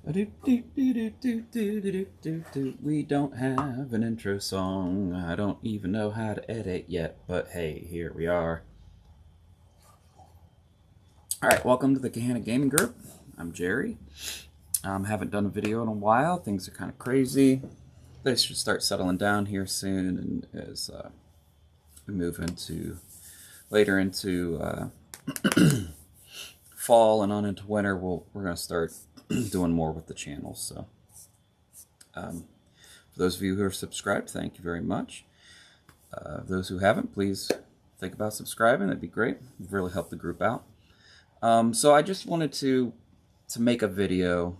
We don't have an intro song. I don't even know how to edit yet, but hey, here we are. Alright, welcome to the Kahana Gaming Group. I'm Jerry. Haven't done a video in a while. Things are kind of crazy. They should start settling down here soon, and as we move later into fall and on into winter, we're going to start doing more with the channel. So for those of you who are subscribed, thank you very much. Those who haven't, please think about subscribing. That'd be great. It'd really help the group out. So I just wanted to make a video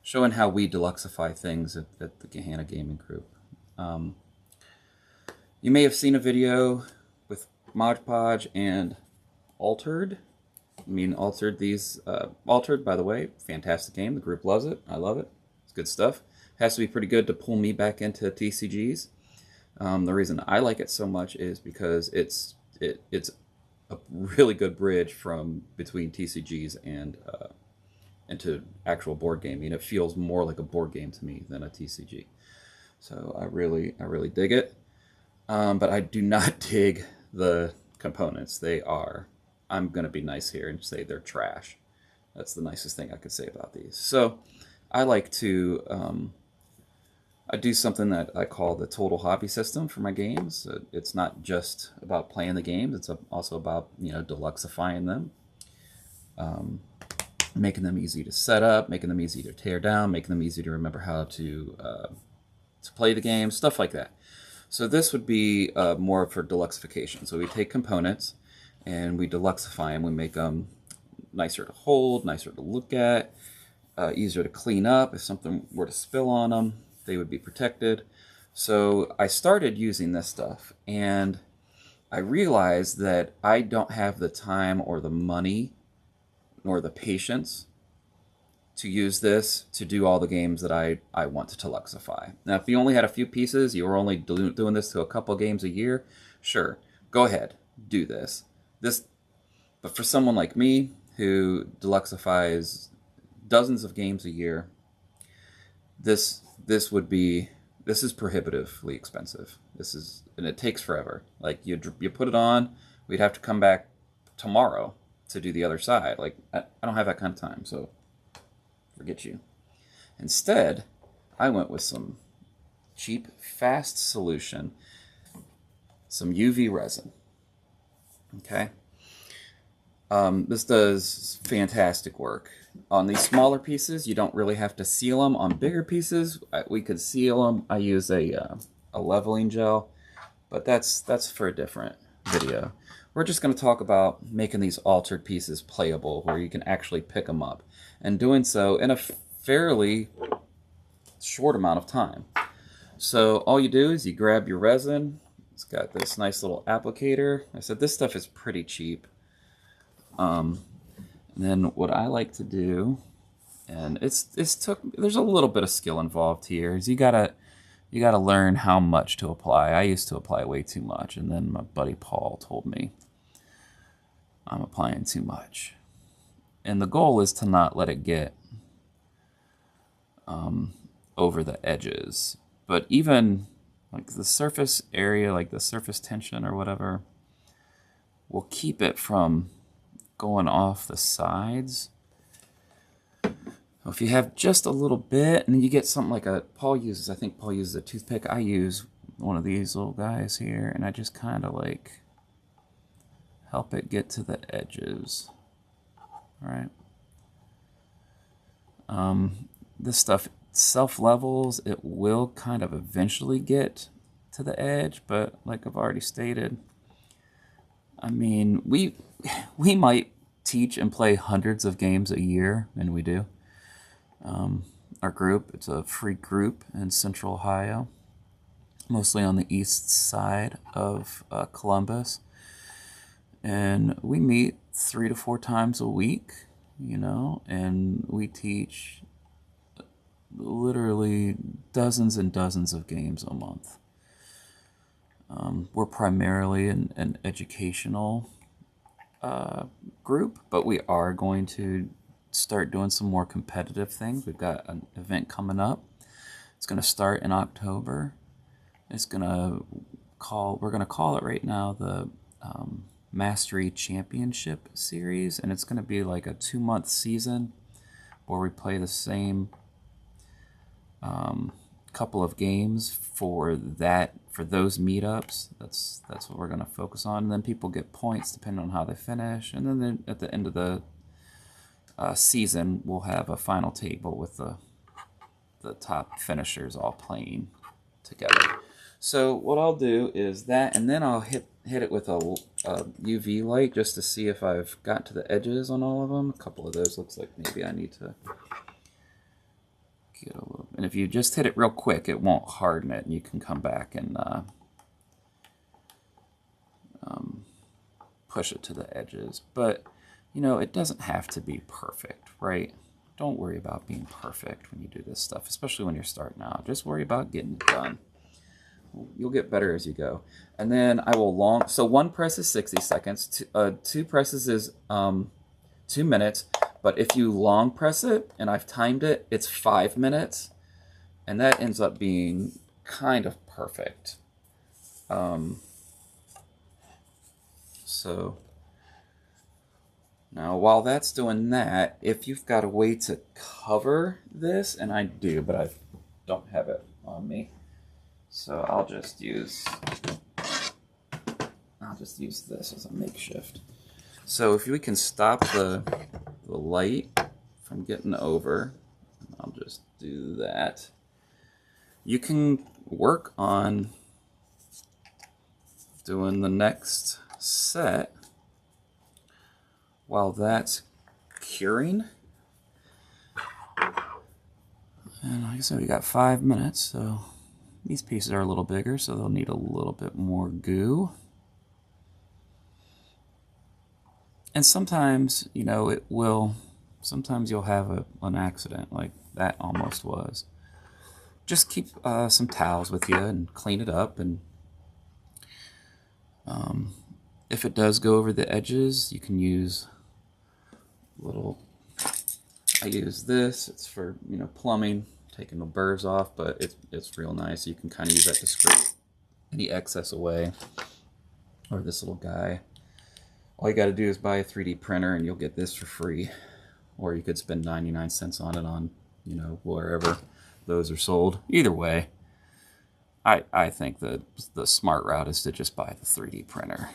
showing how we deluxify things at the Kahana Gaming Group. You may have seen a video with Mod Podge and Altered. Altered, by the way, fantastic game. The group loves it. I love it. It's good stuff. Has to be pretty good to pull me back into TCGs. The reason I like it so much is because it's a really good bridge between TCGs and into actual board gaming. It feels more like a board game to me than a TCG. So I really dig it. But I do not dig the components. I'm going to be nice here and say they're trash. That's the nicest thing I could say about these. So I like to, I do something that I call the total hobby system for my games. It's not just about playing the games. It's also about, deluxifying them. Making them easy to set up, making them easy to tear down, making them easy to remember how to play the game, stuff like that. So this would be more for deluxification. So we take components and we deluxify them. We make them nicer to hold, nicer to look at, easier to clean up. If something were to spill on them, they would be protected. So I started using this stuff, and I realized that I don't have the time or the money nor the patience to use this to do all the games that I want to deluxify. Now, if you only had a few pieces, you were only doing this to a couple games a year, sure, go ahead, do this. But for someone like me who deluxifies dozens of games a year, this is prohibitively expensive. And it takes forever. Like you put it on, we'd have to come back tomorrow to do the other side. Like I don't have that kind of time, so forget you. Instead, I went with some cheap, fast solution, some UV resin. Okay. This does fantastic work. On these smaller pieces, you don't really have to seal them. On bigger pieces, we could seal them. I use a leveling gel, but that's for a different video. We're just going to talk about making these altered pieces playable, where you can actually pick them up, and doing so in a fairly short amount of time. So all you do is you grab your resin. It's got this nice little applicator. I said this stuff is pretty cheap. And then what I like to do, and there's a little bit of skill involved here, is you gotta learn how much to apply. I used to apply way too much, and then my buddy Paul told me I'm applying too much. And the goal is to not let it get over the edges. But even like the surface area, like the surface tension or whatever, will keep it from going off the sides. If you have just a little bit, and you get something like I think Paul uses a toothpick. I use one of these little guys here, and I just kind of like help it get to the edges. All right. This stuff self-levels. It will kind of eventually get to the edge, but like I've already stated, we might teach and play hundreds of games a year, and we do. Our group, it's a free group in Central Ohio, mostly on the east side of Columbus. And we meet 3 to 4 times a week, and we teach literally dozens and dozens of games a month. We're primarily an educational group, but we are going to start doing some more competitive things. We've got an event coming up. It's going to start in October. It's going to we're going to call it right now the Mastery Championship Series, and it's going to be like a 2-month season where we play the same couple of games for those meetups. That's what we're going to focus on. And then people get points depending on how they finish. And then at the end of the season, we'll have a final table with the top finishers all playing together. So what I'll do is that, and then I'll hit it with a UV light just to see if I've got to the edges on all of them. A couple of those looks like maybe I need to get a little. And if you just hit it real quick, it won't harden it, and you can come back and push it to the edges. But you know, it doesn't have to be perfect, right? Don't worry about being perfect when you do this stuff, especially when you're starting out. Just worry about getting it done. You'll get better as you go. And then I will so 1 press is 60 seconds, 2 presses is 2 minutes, but if you long press it, and I've timed it, it's 5 minutes, and that ends up being kind of perfect. So now while that's doing that, if you've got a way to cover this, and I do, but I don't have it on me, so I'll just use this as a makeshift. So if we can stop the light from getting over, I'll just do that. You can work on doing the next set while that's curing. And like I said, we got 5 minutes, so these pieces are a little bigger, so they'll need a little bit more goo. And sometimes, you know, sometimes you'll have an accident, like that almost was. Just keep some towels with you and clean it up. And if it does go over the edges, you can use I use this. It's for, you know, plumbing, taking the burrs off, but it's real nice. You can kind of use that to scrape any excess away. Or this little guy. All you got to do is buy a 3D printer and you'll get this for free. Or you could spend 99 cents on it on, you know, wherever those are sold. Either way, I think the smart route is to just buy the 3D printer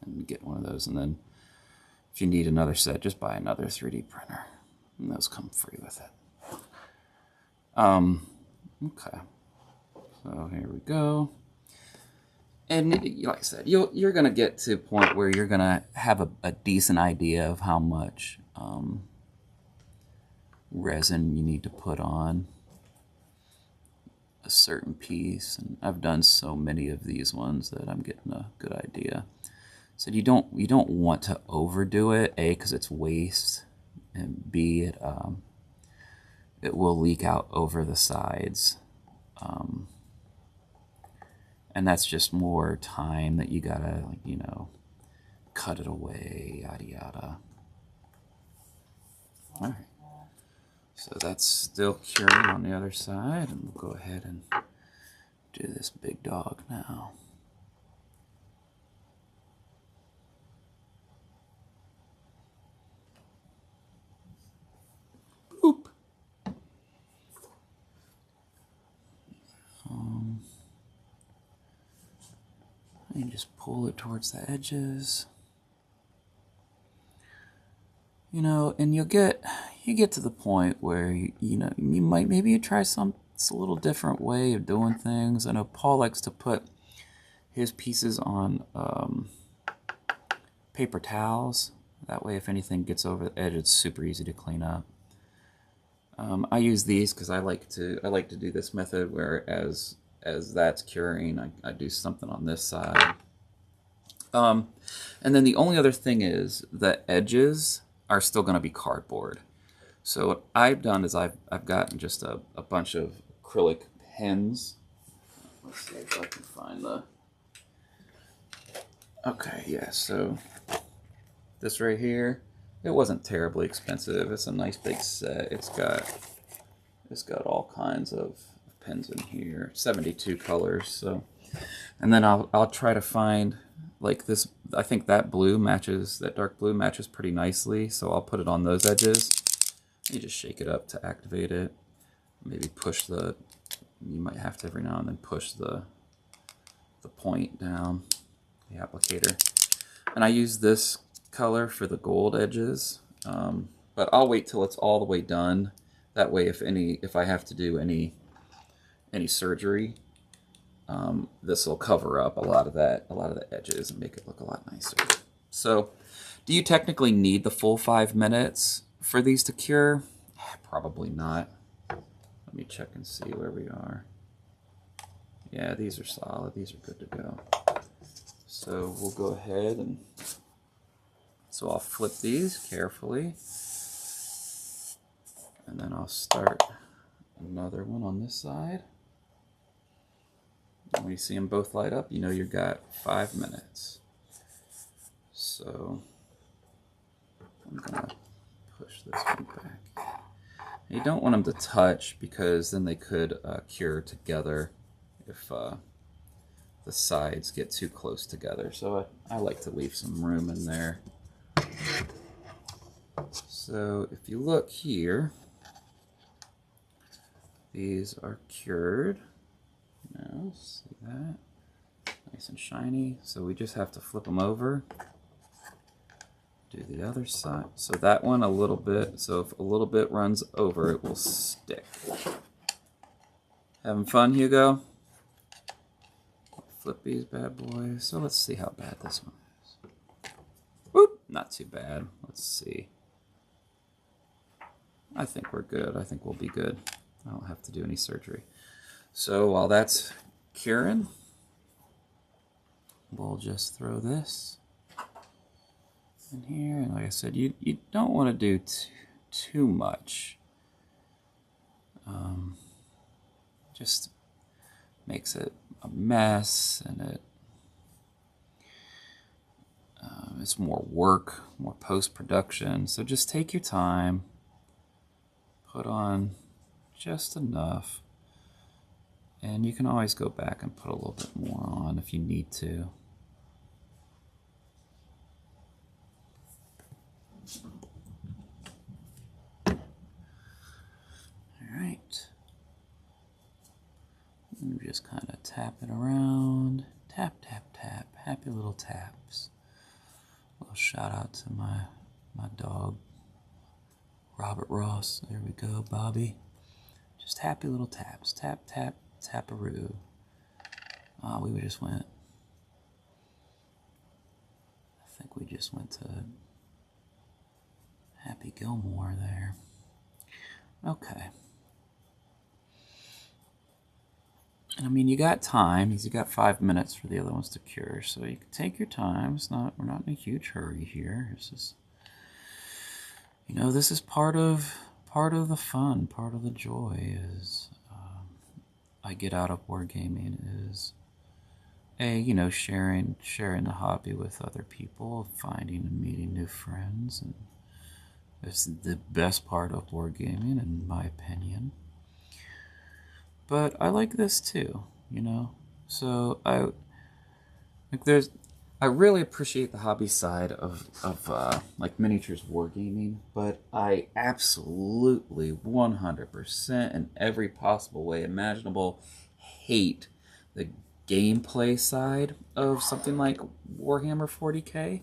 and get one of those. And then if you need another set, just buy another 3D printer. And those come free with it. Okay. So here we go. And like I said, you're going to get to a point where you're going to have a decent idea of how much resin you need to put on a certain piece. And I've done so many of these ones that I'm getting a good idea. So you don't want to overdo it, A, because it's waste, and B, it will leak out over the sides. And that's just more time that you gotta, you know, cut it away, yada yada. Alright. So that's still curing on the other side, and we'll go ahead and do this big dog now. Boop. And just pull it towards the edges. You know, and you get to the point where you know, maybe you try it's a little different way of doing things. I know Paul likes to put his pieces on paper towels. That way, if anything gets over the edge, it's super easy to clean up. I use these because I like to do this method where as that's curing, I do something on this side. And then the only other thing is the edges are still going to be cardboard. So what I've done is I've gotten just a bunch of acrylic pens. Let's see if I can find the... Okay, yeah, so this right here, It wasn't terribly expensive. It's a nice big set. It's got all kinds of pens in here. 72 colors. So, and then I'll try to find like this. I think that blue matches, that dark blue matches pretty nicely. So I'll put it on those edges. You just shake it up to activate it. Maybe push the. You might have to every now and then push the point down, the applicator. And I use this color for the gold edges, but I'll wait till it's all the way done. That way, if I have to do any surgery, this will cover up a lot of the edges and make it look a lot nicer. So, do you technically need the full 5 minutes for these to cure? Probably not. Let me check and see where we are. Yeah, these are solid. These are good to go. So we'll go ahead and so I'll flip these carefully, and then I'll start another one on this side. And when you see them both light up, you know you've got 5 minutes. So I'm gonna push this one back. And you don't want them to touch because then they could cure together if the sides get too close together. So I like to leave some room in there. So if you look here, these are cured. Now, see that? Nice and shiny. So we just have to flip them over. Do the other side. So that one a little bit. So if a little bit runs over, it will stick. Having fun, Hugo? Flip these bad boys. So let's see how bad this one is. Whoop! Not too bad. Let's see. I think we're good. I think we'll be good. I don't have to do any surgery. So while that's curing, we'll just throw this in here. And like I said, you don't want to do too much. Just makes it a mess, and it's more work, more post-production. So just take your time, put on just enough, and you can always go back and put a little bit more on if you need to. All right. And just kind of tap it around. Tap, tap, tap. Happy little taps. A little shout out to my dog, Robert Ross. There we go, Bobby. Just happy little taps. Tap, tap, taparoo. We just went. I think we just went to Happy Gilmore there. Okay. And I mean, you got time. You got 5 minutes for the other ones to cure, so you can take your time. We're not in a huge hurry here. This is, this is part of the fun, part of the joy is I get out of board gaming is sharing the hobby with other people, finding and meeting new friends, and it's the best part of board gaming, in my opinion. But I like this too, So I really appreciate the hobby side of like miniatures wargaming, but I absolutely 100% in every possible way imaginable hate the gameplay side of something like Warhammer 40K.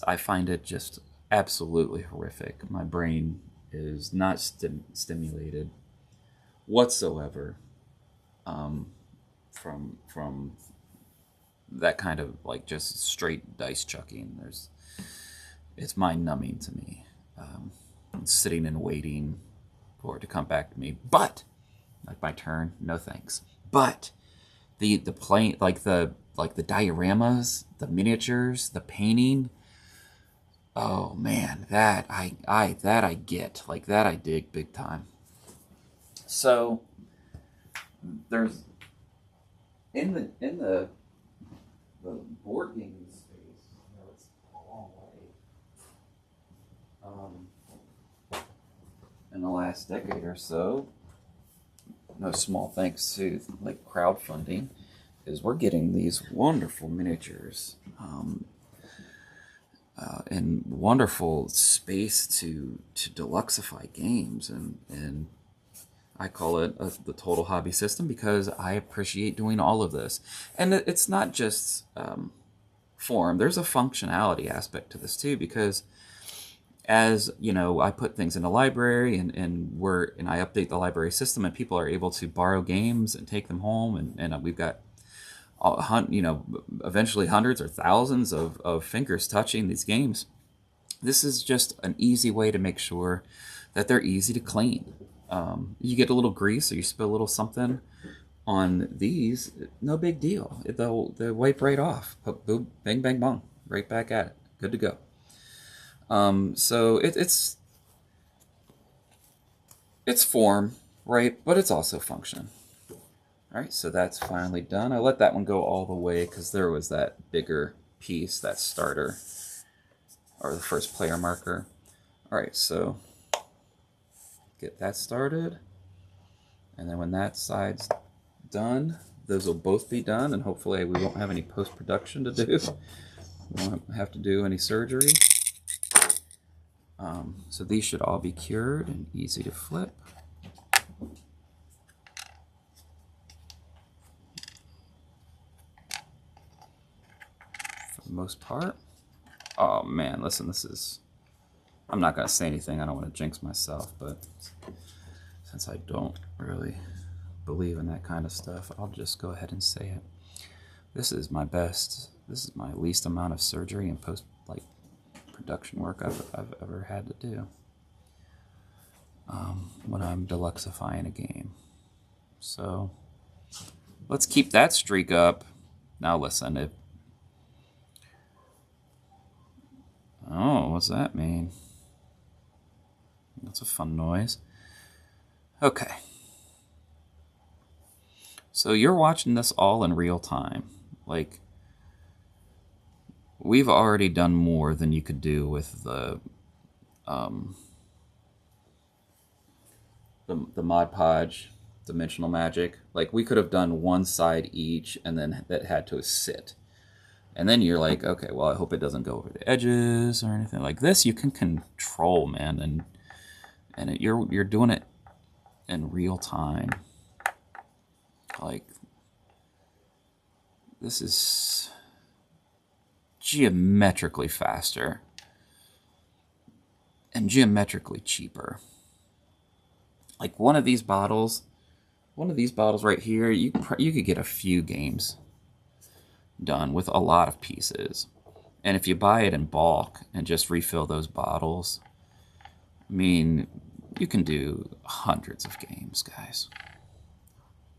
I find it just absolutely horrific. My brain is not stimulated whatsoever from that kind of like just straight dice chucking. It's mind numbing to me. Sitting and waiting for it to come back to me. But like my turn, no thanks. But the playing, like the dioramas, the miniatures, the painting. Oh man, that I get. Like that I dig big time. So there's in the board gaming space, it's a long way. um, in the last decade or so, no small thanks to like crowdfunding, is we're getting these wonderful miniatures and wonderful space to deluxify games, and I call it the total hobby system because I appreciate doing all of this. And it's not just form. There's a functionality aspect to this too, because as you know, I put things in a library, and I update the library system, and people are able to borrow games and take them home, and we've got eventually hundreds or thousands of fingers touching these games. This is just an easy way to make sure that they're easy to clean. You get a little grease or you spill a little something on these, no big deal. They'll wipe right off. Boom, bang, bang, bong, right back at it. Good to go. So it's form, right? But it's also function. All right, so that's finally done. I let that one go all the way because there was that bigger piece, that starter, or the first player marker. All right, so get that started. And then when that side's done, those will both be done, and hopefully we won't have any post-production to do. We won't have to do any surgery. So these should all be cured and easy to flip. For the most part. Oh man, listen, this is... I'm not going to say anything, I don't want to jinx myself, but since I don't really believe in that kind of stuff, I'll just go ahead and say it. This is my best, this is my least amount of surgery and production work I've ever had to do when I'm deluxifying a game. So let's keep that streak up. Now listen, oh, what's that mean? That's a fun noise. Okay. So you're watching this all in real time. Like, we've already done more than you could do with the Mod Podge Dimensional Magic. Like, we could have done one side each, and then that had to sit. And then you're like, okay, well, I hope it doesn't go over the edges or anything like this. You can control, man, and you're doing it in real time. Like, this is geometrically faster and geometrically cheaper. Like one of these bottles right here, you could get a few games done with a lot of pieces. And if you buy it in bulk and just refill those bottles, I mean, you can do hundreds of games, guys.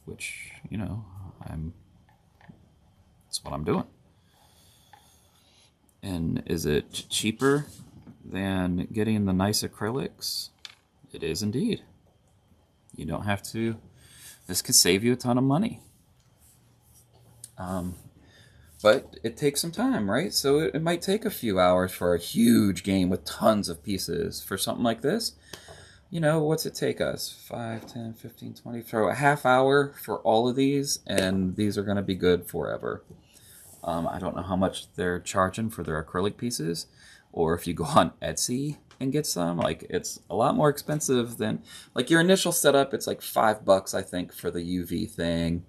Which, you know, that's what I'm doing. And is it cheaper than getting the nice acrylics? It is indeed. You don't have to. This could save you a ton of money. But it takes some time, right? So it might take a few hours for a huge game with tons of pieces. For something like this, you know, what's it take us? 5, 10, 15, 20, throw a half hour for all of these, and these are going to be good forever. I don't know how much they're charging for their acrylic pieces, or if you go on Etsy and get some, like, it's a lot more expensive than, like, your initial setup. It's like $5, I think, for the UV thing.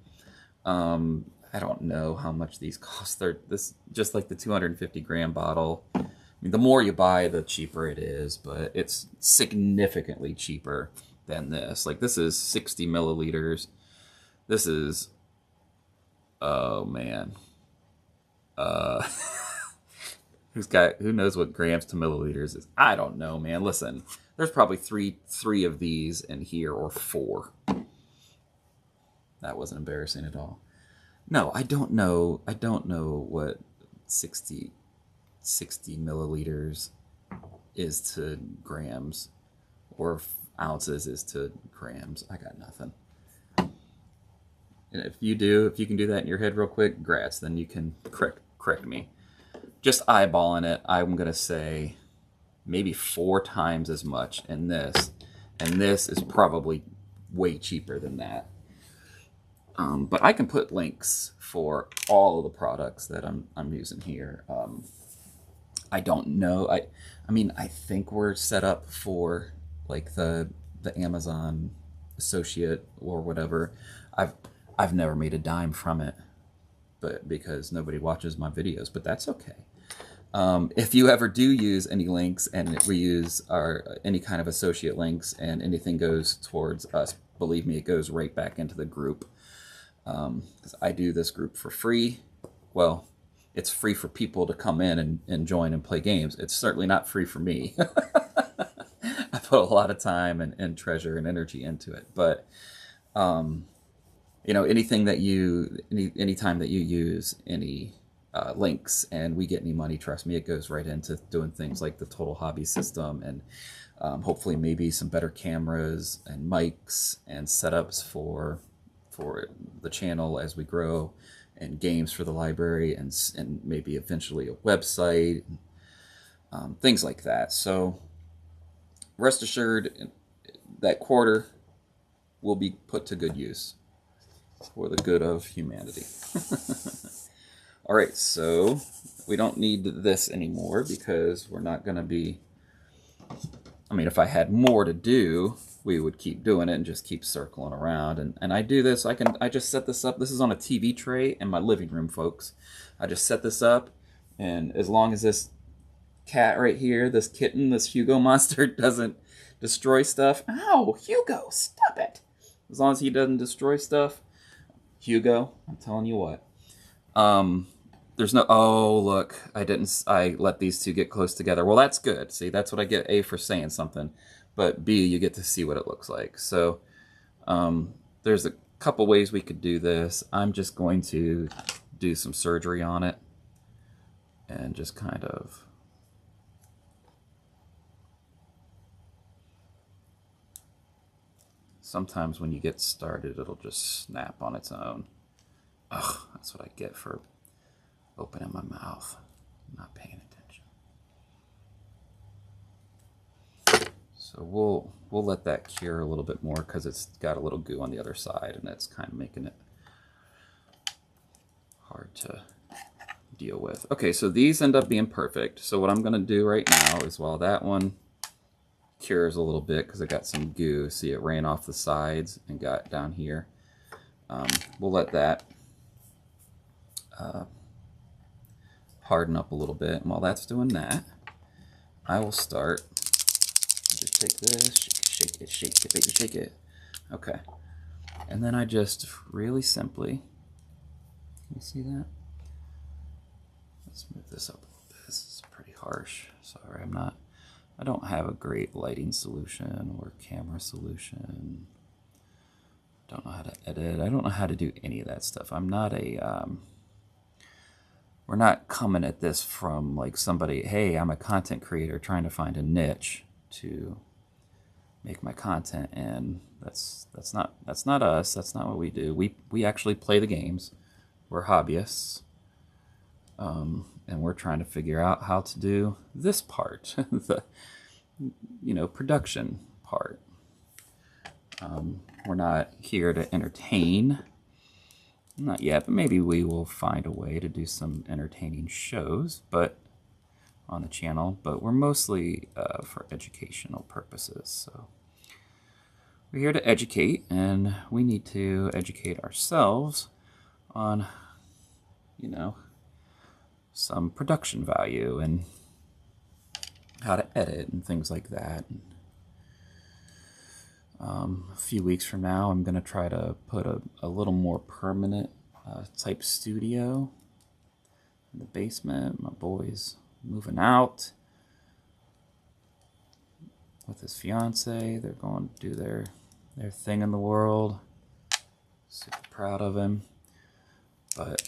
I don't know how much these cost. They're this just like the 250 gram bottle. I mean, the more you buy, the cheaper it is, but it's significantly cheaper than this. Like, this is 60 milliliters. This is, oh man. Who knows what grams to milliliters is? I don't know, man. Listen, there's probably three of these in here, or 4. That wasn't embarrassing at all. No, I don't know. I don't know what 60 milliliters is to grams, or ounces is to grams. I got nothing. And if you can do that in your head real quick, grats, then you can correct me. Just eyeballing it, I'm going to say maybe 4 times as much in this, and this is probably way cheaper than that. But I can put links for all of the products that I'm using here. I don't know. I mean, I think we're set up for like the Amazon associate or whatever. I've never made a dime from it, but because nobody watches my videos, but that's okay. If you ever do use any links and we use any kind of associate links and anything goes towards us, believe me, it goes right back into the group. 'Cause I do this group for free. Well, it's free for people to come in and join and play games. It's certainly not free for me. I put a lot of time and treasure and energy into it. But, you know, anything that anytime that you use any links and we get any money, trust me, it goes right into doing things like the Total Hobby system and hopefully maybe some better cameras and mics and setups for the channel as we grow, and games for the library, and maybe eventually a website, things like that. So rest assured that quarter will be put to good use for the good of humanity. All right, so we don't need this anymore because we're not going to be, I mean, if I had more to do, we would keep doing it and just keep circling around. And I do this, I just set this up. This is on a TV tray in my living room, folks. I just set this up, and as long as this cat right here, this kitten, this Hugo monster doesn't destroy stuff. Ow, Hugo, stop it. As long as he doesn't destroy stuff, Hugo, I'm telling you what. There's no, oh, look, I let these two get close together. Well, that's good. See, that's what I get, A, for saying something. But B, you get to see what it looks like. So there's a couple ways we could do this. I'm just going to do some surgery on it and just kind of sometimes when you get started, it'll just snap on its own. Ugh, that's what I get for opening my mouth, not paying attention. So we'll let that cure a little bit more because it's got a little goo on the other side, and that's kind of making it hard to deal with. Okay, so these end up being perfect. So what I'm going to do right now is, while that one cures a little bit because it got some goo, see, it ran off the sides and got down here. We'll let that harden up a little bit, and while that's doing that, I will start. Just take this, shake it, shake it, shake it, shake it. Okay, and then I just really simply, can you see that? Let's move this up a little bit. This is pretty harsh. Sorry, I don't have a great lighting solution or camera solution. Don't know how to edit. I don't know how to do any of that stuff. I'm not a we're not coming at this from like somebody, hey, I'm a content creator trying to find a niche to make my content, and that's not us. That's not what we do. We actually play the games. We're hobbyists, and we're trying to figure out how to do this part, the production part. We're not here to entertain. Not yet, but maybe we will find a way to do some entertaining shows, but on the channel. But we're mostly for educational purposes. So we're here to educate, and we need to educate ourselves on, some production value and how to edit and things like that. A few weeks from now, I'm going to try to put a little more permanent type studio in the basement. My boy's moving out with his fiance. They're going to do their thing in the world. Super proud of him. But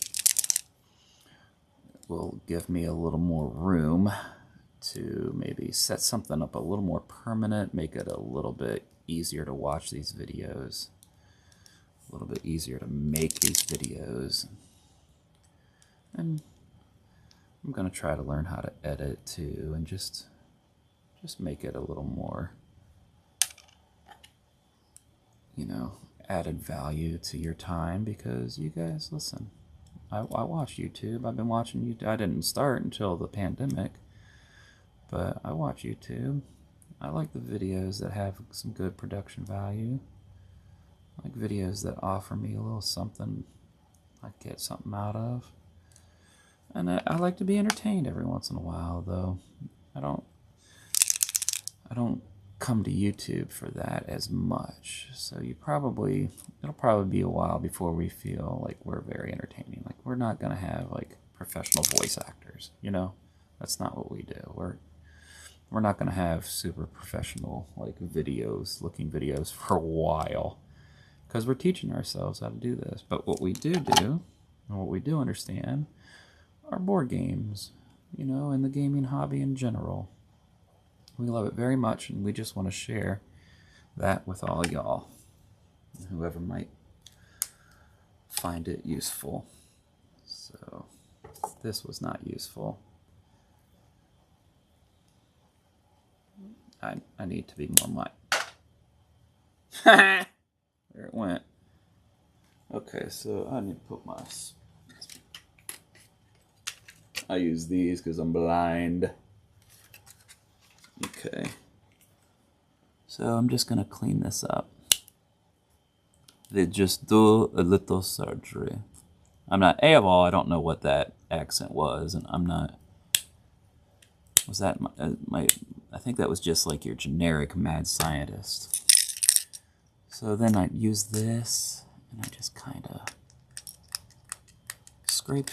it will give me a little more room to maybe set something up a little more permanent, make it a little bit easier to watch these videos, a little bit easier to make these videos. And I'm going to try to learn how to edit too, and just just make it a little more, you know, added value to your time, because you guys, listen, I watch YouTube. I've been watching YouTube. I didn't start until the pandemic, but I watch YouTube. I like the videos that have some good production value. I like videos that offer me a little something I get something out of. And I like to be entertained every once in a while, though. I don't come to YouTube for that as much. So it'll probably be a while before we feel like we're very entertaining. Like, we're not gonna have like professional voice actors, you know? That's not what we do. We're not gonna have super professional like looking videos for a while, because we're teaching ourselves how to do this. But what we do, and what we do understand, are board games, you know, and the gaming hobby in general. We love it very much, and we just want to share that with all y'all, whoever might find it useful. So, if this was not useful, I need to be more there it went. Okay, so I need to put I use these because I'm blind. Okay. So I'm just going to clean this up. They just do a little surgery. I'm not, A of all, I don't know what that accent was, and I'm not, was that I think that was just like your generic mad scientist. So then I use this, and I just kind of scrape,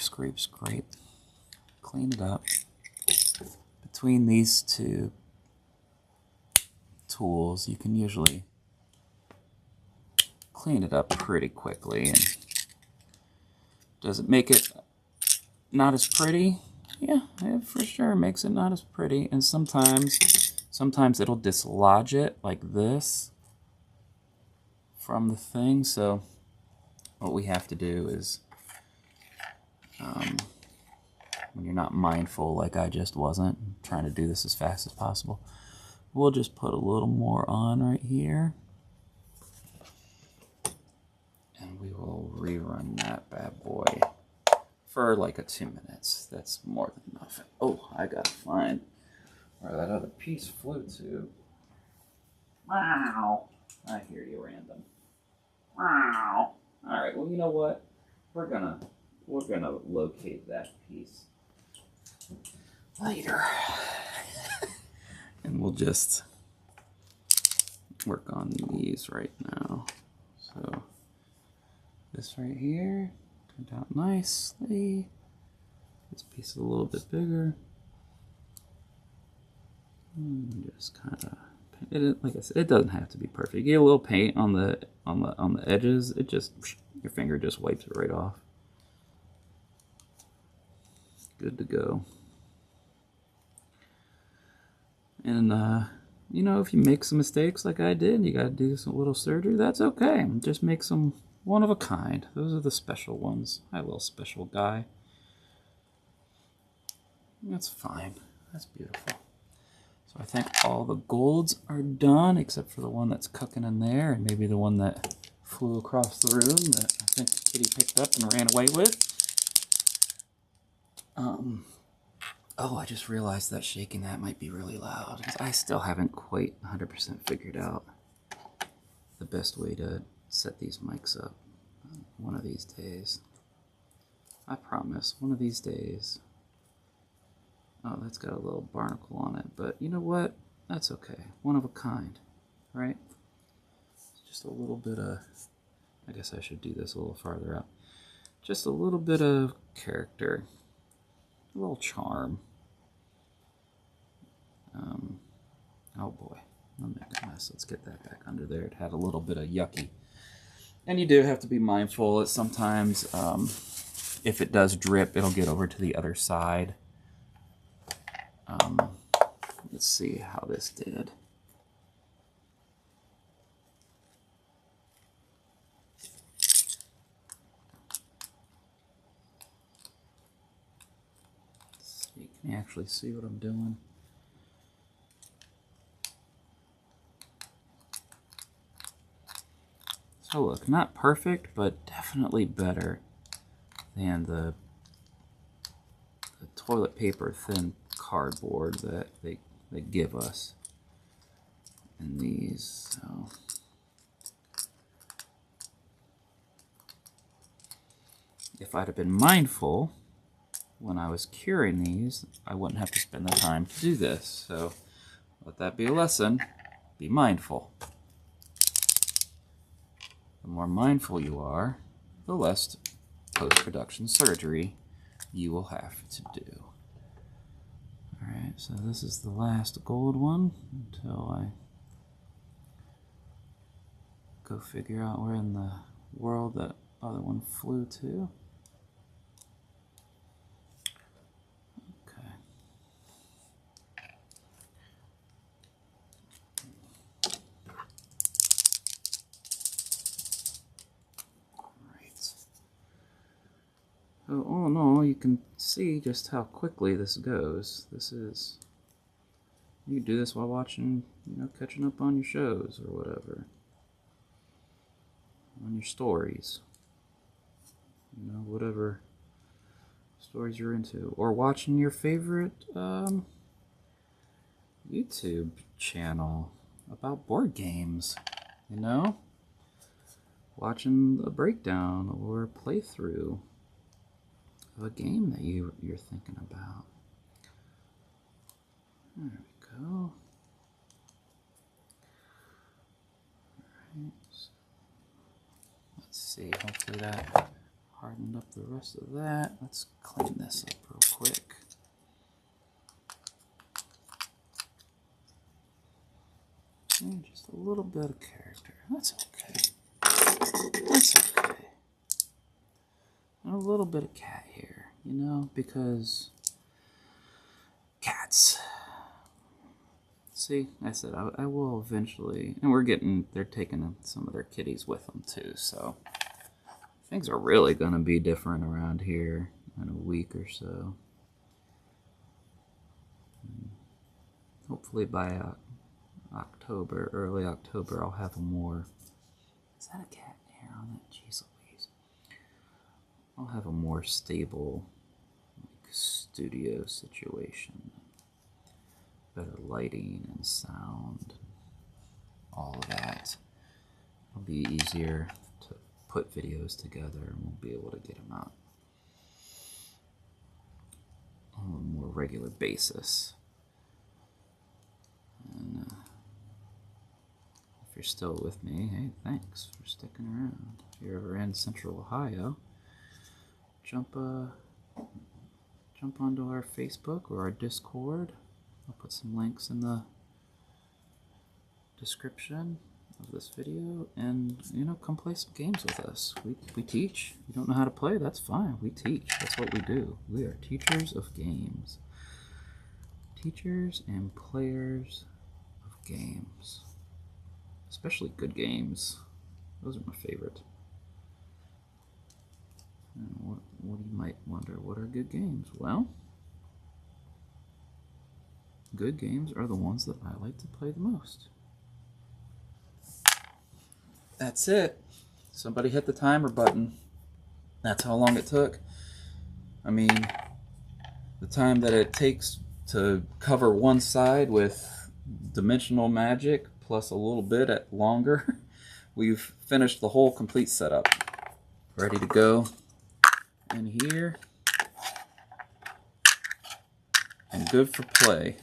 clean it up. Between these two tools, you can usually clean it up pretty quickly. And does it make it not as pretty? Yeah, it for sure makes it not as pretty. And sometimes it'll dislodge it like this from the thing. So what we have to do is, when you're not mindful, like I just wasn't, trying to do this as fast as possible, we'll just put a little more on right here, and we will rerun that bad boy for like 2 minutes. That's more than enough. Oh, I gotta find where that other piece flew to. Wow. I hear you, random. Wow. All right, well, you know what? We're gonna locate that piece later. And we'll just work on these right now. So this right here turned out nicely. This piece is a little bit bigger. And just kind of, like I said, it doesn't have to be perfect. You get a little paint on the edges. It just, your finger just wipes it right off. Good to go. And you know, if you make some mistakes like I did, you got to do some little surgery, that's okay. Just make some one of a kind. Those are the special ones. Hi, little special guy. That's fine. That's beautiful. So I think all the golds are done, except for the one that's cooking in there, and maybe the one that flew across the room that I think the kitty picked up and ran away with. Oh, I just realized that shaking that might be really loud. I still haven't quite 100% figured out the best way to set these mics up. One of these days. I promise, one of these days. Oh, that's got a little barnacle on it, but you know what? That's okay. One of a kind, right? Just a little bit of, I guess I should do this a little farther out. Just a little bit of character. A little charm. Oh boy, I'm making a mess. Let's get that back under there. It had a little bit of yucky. And you do have to be mindful that sometimes if it does drip, it'll get over to the other side. Let's see how this did. Can you actually see what I'm doing? Oh look, not perfect, but definitely better than the toilet paper thin cardboard that they give us in these. So if I'd have been mindful when I was curing these, I wouldn't have to spend the time to do this. So let that be a lesson. Be mindful. The more mindful you are, the less post-production surgery you will have to do. Alright, so this is the last gold one until I go figure out where in the world that other one flew to. Okay. Right. Oh no, you can see just how quickly this goes. You do this while watching, catching up on your shows or whatever. On your stories. Whatever stories you're into. Or watching your favorite YouTube channel about board games. Watching a breakdown or a playthrough of a game that you're thinking about. There we go. Alright. Let's see, hopefully that hardened up the rest of that. Let's clean this up real quick. And just a little bit of character. That's okay. That's okay. And a little bit of cat hair, because cats. See, I said I will eventually, and they're taking some of their kitties with them too, so things are really going to be different around here in a week or so. Hopefully by October, early October, I'll have a more... Is that a cat hair on that? Jeez Louise. I'll have a more stable studio situation. Better lighting and sound. All of that. It'll be easier to put videos together and we'll be able to get them out on a more regular basis. And if you're still with me, hey, thanks for sticking around. If you're ever in Central Ohio, jump onto our Facebook or our Discord. I'll put some links in the description of this video, and come play some games with us. We teach. You don't know how to play, that's fine. We teach. That's what we do. We are teachers of games. Teachers and players of games. Especially good games. Those are my favorite. And what you might wonder, what are good games? Well, good games are the ones that I like to play the most. That's it. Somebody hit the timer button. That's how long it took. I mean, the time that it takes to cover one side with dimensional magic plus a little bit longer, we've finished the whole complete setup. Ready to go in here. And good for play.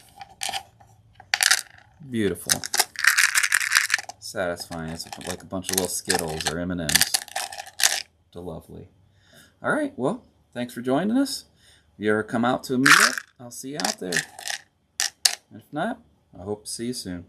Beautiful. Satisfying. It's like a bunch of little Skittles or M&Ms. Lovely. All right, well, thanks for joining us. If you ever come out to a meetup, I'll see you out there. If not, I hope to see you soon.